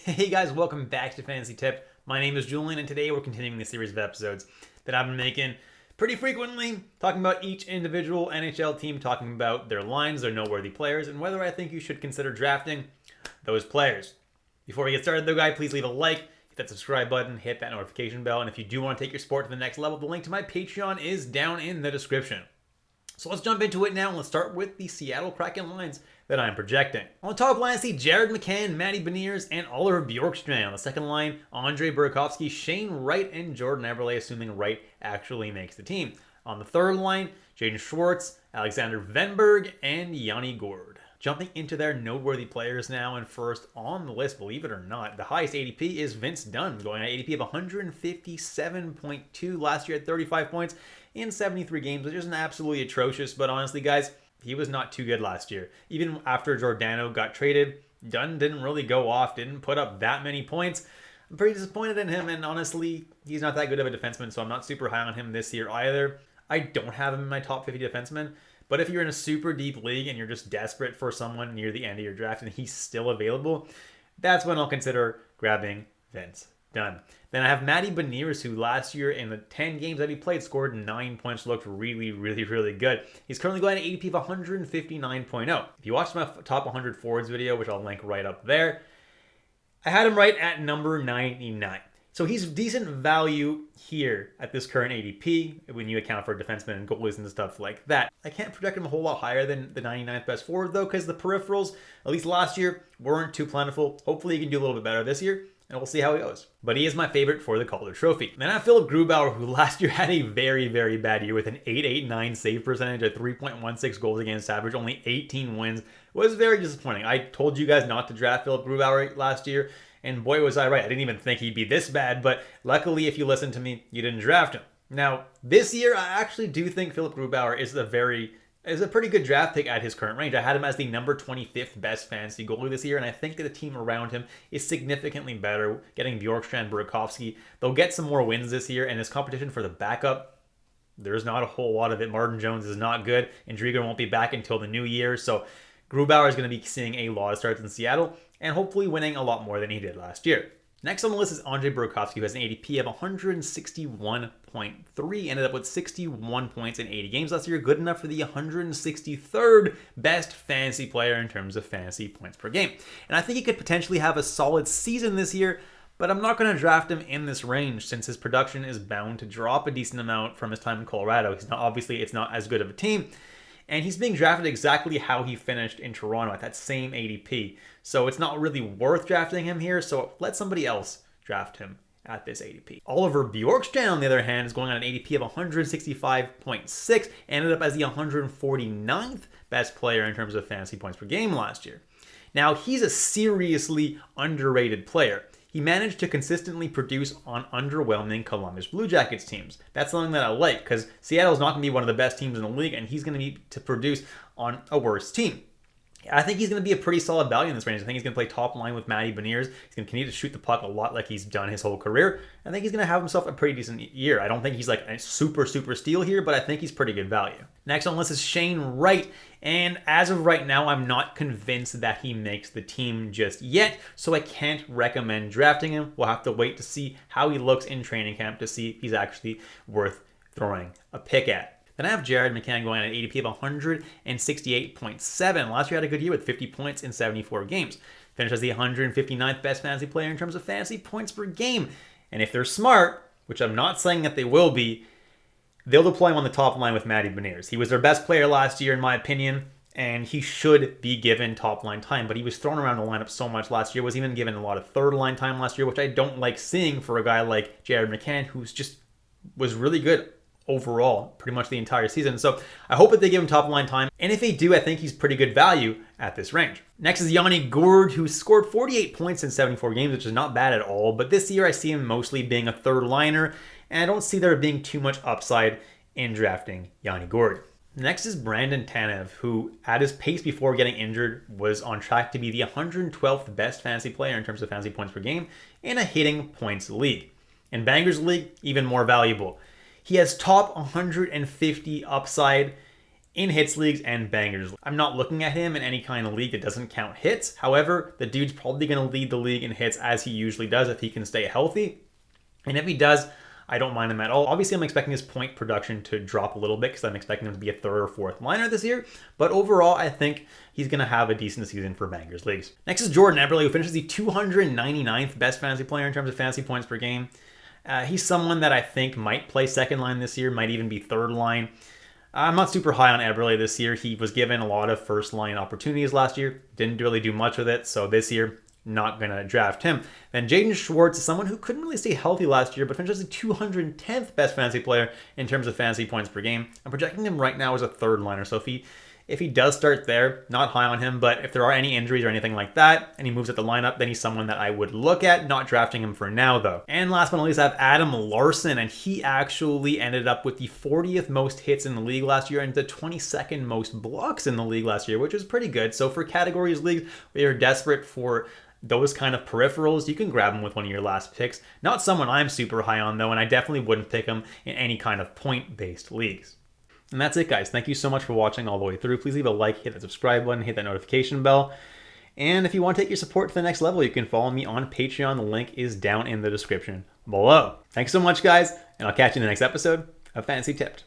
Hey guys, welcome back to Fantasy Tip. My name is Julian, and today we're continuing the series of episodes that I've been making pretty frequently, talking about each individual NHL team, talking about their lines, their noteworthy players, and whether I think you should consider drafting those players. Before we get started though, guys, please leave a like, hit that subscribe button, hit that notification bell, and if you do want to take your sport to the next level, the link to my Patreon is down in the description. So let's jump into it now, and let's start with the Seattle Kraken lines that I'm projecting. On the top line, I see Jared McCann, Matty Beniers, and Oliver Bjorkstrand. On the second line, Andre Burakovsky, Shane Wright, and Jordan Eberle, assuming Wright actually makes the team. On the third line, Jaden Schwartz, Alexander Venberg, and Yanni Gourde. Jumping into their noteworthy players now, and first on the list, believe it or not, the highest ADP is Vince Dunn, going at ADP of 157.2 last year at 35 points in 73 games, which isn't absolutely atrocious, but honestly, guys, he was not too good last year. Even after Giordano got traded, Dunn didn't really go off, didn't put up that many points. I'm pretty disappointed in him, and honestly, he's not that good of a defenseman, so I'm not super high on him this year either. I don't have him in my top 50 defensemen, but if you're in a super deep league and you're just desperate for someone near the end of your draft and he's still available, that's when I'll consider grabbing Vince Dunn. Then I have Matty Beniers, who last year in the 10 games that he played scored 9 points, looked really good. He's currently going at ADP of 159.0. If you watched my top 100 forwards video, which I'll link right up there, I had him right at number 99. So he's decent value here at this current ADP when you account for defensemen and goalies and stuff like that. I can't project him a whole lot higher than the 99th best forward though, because the peripherals, at least last year, weren't too plentiful. Hopefully he can do a little bit better this year, and we'll see how he goes. But he is my favorite for the Calder Trophy. Then I have Philipp Grubauer, who last year had a very bad year with an .889 save percentage, a 3.16 goals against average, only 18 wins. It was very disappointing. I told you guys not to draft Philipp Grubauer last year, and boy was I right. I didn't even think he'd be this bad, but luckily if you listened to me, you didn't draft him. Now, this year, I actually do think Philipp Grubauer is a pretty good draft pick at his current range. I had him as the number 25th best fantasy goalie this year, and I think that the team around him is significantly better. Getting Bjorkstrand, Burakovsky, they'll get some more wins this year, and his competition for the backup, there's not a whole lot of it. Martin Jones is not good, and Driedger won't be back until the new year, so Grubauer is going to be seeing a lot of starts in Seattle, and hopefully winning a lot more than he did last year. Next on the list is Andre Burakovsky, who has an ADP of 161.3, ended up with 61 points in 80 games last year, good enough for the 163rd best fantasy player in terms of fantasy points per game. And I think he could potentially have a solid season this year, but I'm not going to draft him in this range since his production is bound to drop a decent amount from his time in Colorado. Obviously, it's not as good of a team. And he's being drafted exactly how he finished in Toronto at that same ADP. So it's not really worth drafting him here, so let somebody else draft him at this ADP. Oliver Bjorkstrand, on the other hand, is going on an ADP of 165.6, ended up as the 149th best player in terms of fantasy points per game last year. Now, he's a seriously underrated player. He managed to consistently produce on underwhelming Columbus Blue Jackets teams. That's something that I like, because Seattle's not going to be one of the best teams in the league, and he's going to need to produce on a worse team. I think he's going to be a pretty solid value in this range. I think he's going to play top line with Matty Beniers. He's going to continue to shoot the puck a lot like he's done his whole career. I think he's going to have himself a pretty decent year. I don't think he's like a super steal here, but I think he's pretty good value. Next on the list is Shane Wright. And as of right now, I'm not convinced that he makes the team just yet, so I can't recommend drafting him. We'll have to wait to see how he looks in training camp to see if he's actually worth throwing a pick at. Then I have Jared McCann going at an ADP of 168.7. Last year had a good year with 50 points in 74 games. Finished as the 159th best fantasy player in terms of fantasy points per game. And if they're smart, which I'm not saying that they will be, they'll deploy him on the top line with Matty Beniers. He was their best player last year, in my opinion, and he should be given top line time. But he was thrown around the lineup so much last year, was even given a lot of third line time last year, which I don't like seeing for a guy like Jared McCann, who's just was really good overall pretty much the entire season. So I hope that they give him top line time, and if they do, I think he's pretty good value at this range. Next is Yanni Gourde, who scored 48 points in 74 games, which is not bad at all, but this year I see him mostly being a third liner, and I don't see there being too much upside in drafting Yanni Gourde. Next is Brandon Tanev, who at his pace before getting injured was on track to be the 112th best fantasy player in terms of fantasy points per game in a hitting points league. In Bangers League, even more valuable. He has top 150 upside in hits leagues and bangers. I'm not looking at him in any kind of league that doesn't count hits. However, the dude's probably going to lead the league in hits as he usually does if he can stay healthy. And if he does, I don't mind him at all. Obviously, I'm expecting his point production to drop a little bit because I'm expecting him to be a third or fourth liner this year. But overall, I think he's going to have a decent season for bangers leagues. Next is Jordan Eberle, who finishes the 299th best fantasy player in terms of fantasy points per game. He's someone that I think might play second line this year, might even be third line. I'm not super high on Eberle this year. He was given a lot of first line opportunities last year. Didn't really do much with it. So this year, not going to draft him. Then Jaden Schwartz is someone who couldn't really stay healthy last year, but finished as the 210th best fantasy player in terms of fantasy points per game. I'm projecting him right now as a third liner. So if he does start there, not high on him, but if there are any injuries or anything like that, and he moves at the lineup, then he's someone that I would look at, not drafting him for now though. And last but not least, I have Adam Larsson, and he actually ended up with the 40th most hits in the league last year and the 22nd most blocks in the league last year, which is pretty good. So for categories leagues, where you're desperate for those kind of peripherals, you can grab him with one of your last picks. Not someone I'm super high on though, and I definitely wouldn't pick him in any kind of point-based leagues. And that's it, guys. Thank you so much for watching all the way through. Please leave a like, hit that subscribe button, hit that notification bell. And if you want to take your support to the next level, you can follow me on Patreon. The link is down in the description below. Thanks so much, guys, and I'll catch you in the next episode of Fantasy Tipped.